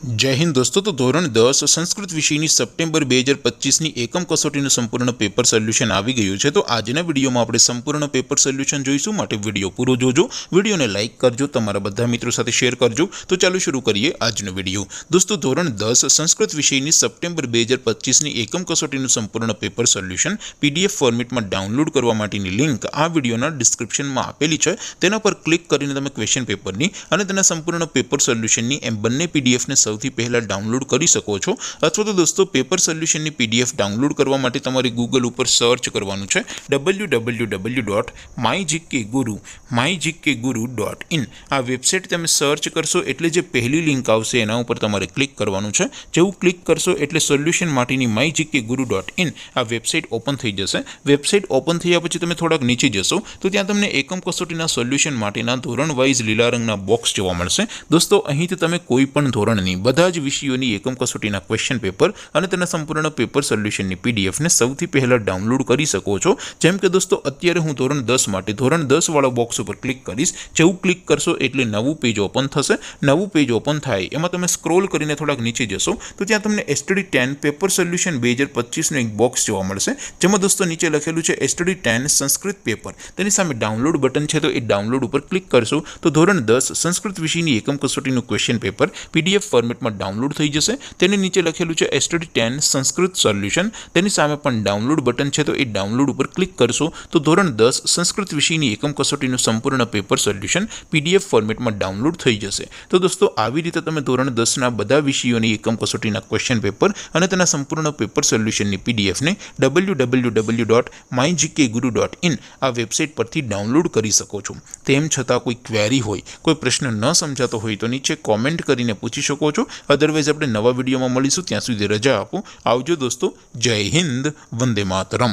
जय हिंद दोस्तों। तो धोरण 10 संस्कृत विषयની સપ્ટેમ્બર 2025ની એકમ કસોટીનું સંપૂર્ણ પેપર સોલ્યુશન આવી ગયું છે। તો આજના વિડીયોમાં આપણે સંપૂર્ણ પેપર સોલ્યુશન જોઈશું, માટે વિડીયો પૂરો જોજો, વિડીયોને લાઇક કરજો, તમારા બધા મિત્રો સાથે શેર કરજો। તો ચાલો શરૂ કરીએ આજનો વિડીયો। દોસ્તો ધોરણ 10 સંસ્કૃત વિષયની સપ્ટેમ્બર 2025ની એકમ કસોટીનું સંપૂર્ણ પેપર સોલ્યુશન પીડીએફ ફોર્મેટમાં ડાઉનલોડ કરવા માટેની લિંક આ વિડીયોના ડિસ્ક્રિપ્શનમાં આપેલી છે। તેના પર ક્લિક કરીને તમે ક્વેશ્ચન પેપરની અને તેના સંપૂર્ણ પેપર સોલ્યુશનની એમ બંને પીડીએફને સૌથી પહેલા ડાઉનલોડ કરી શકો છો। અથવા તો દોસ્તો પેપર સોલ્યુશનની પીડીએફ ડાઉનલોડ કરવા માટે તમારે ગૂગલ ઉપર સર્ચ કરવાનું છે www.mygkguru.in। આ વેબસાઇટ તમે સર્ચ કરશો એટલે જે પહેલી લિંક આવશે એના ઉપર તમારે ક્લિક કરવાનું છે। જેવું ક્લિક કરશો એટલે સોલ્યુશન માટેની mygkguru.in આ વેબસાઇટ ઓપન થઈ જશે। વેબસાઇટ ઓપન થયા પછી તમે થોડાક નીચે જશો તો ત્યાં તમને એકમ કસોટીના સોલ્યુશન માટેના ધોરણ વાઇઝ લીલા રંગના બોક્સ જોવા મળશે। દોસ્તો અહીંથી તમે કોઈ પણ ધોરણની બધા જ વિષયોની એકમ કસોટીના ક્વેશ્ચન પેપર અને તેના સંપૂર્ણ પેપર સોલ્યુશનની પીડીએફને સૌથી પહેલા ડાઉનલોડ કરી શકો છો। જેમ કે દોસ્તો અત્યારે હું ધોરણ 10 માટે ધોરણ 10 વાળા બોક્સ ઉપર ક્લિક કરીશ। જેવું ક્લિક કરશો એટલે નવું પેજ ઓપન થશે। નવું પેજ ઓપન થાય એમાં તમે સ્ક્રોલ કરીને થોડાક નીચે જશો તો ત્યાં તમને STD 10 પેપર સોલ્યુશન 2025નું એક બોક્સ જોવા મળશે, જેમાં દોસ્તો નીચે લખેલું છે STD 10 સંસ્કૃત પેપર। તેની સામે ડાઉનલોડ બટન છે, તો એ ડાઉનલોડ ઉપર ક્લિક કરશો તો ધોરણ 10 સંસ્કૃત વિષયની એકમ કસોટીનું ક્વેશ્ચન પેપર પીડીએફ ફોર્મેટમાં ડાઉનલોડ થઈ જશે। તેની નીચે લખેલું છે STD 10 સંસ્કૃત સોલ્યુશન, તેની સામે પણ ડાઉનલોડ બટન છે, તો એ ડાઉનલોડ ઉપર ક્લિક કરશો તો ધોરણ 10 સંસ્કૃત વિષયની એકમ કસોટીનું સંપૂર્ણ પેપર સોલ્યુશન પીડીએફ ફોર્મેટમાં ડાઉનલોડ થઈ જશે। તો દોસ્તો આવી રીતે તમે ધોરણ 10ના બધા વિષયોની એકમ કસોટીના ક્વેશ્ચન પેપર અને તેના સંપૂર્ણ પેપર સોલ્યુશનની પીડીએફને www.mygkguru.in આ વેબસાઇટ પરથી ડાઉનલોડ કરી શકો છો। તેમ છતાં કોઈ ક્વેરી હોય, કોઈ પ્રશ્ન ન સમજાતો હોય તો નીચે કોમેન્ટ કરીને પૂછી શકો છો। અદરવાઇઝ આપણે નવા વિડીયોમાં મળીશું, ત્યાં સુધી રજા આપો। આવજો દોસ્તો, જય હિન્દ, વંદે માતરમ।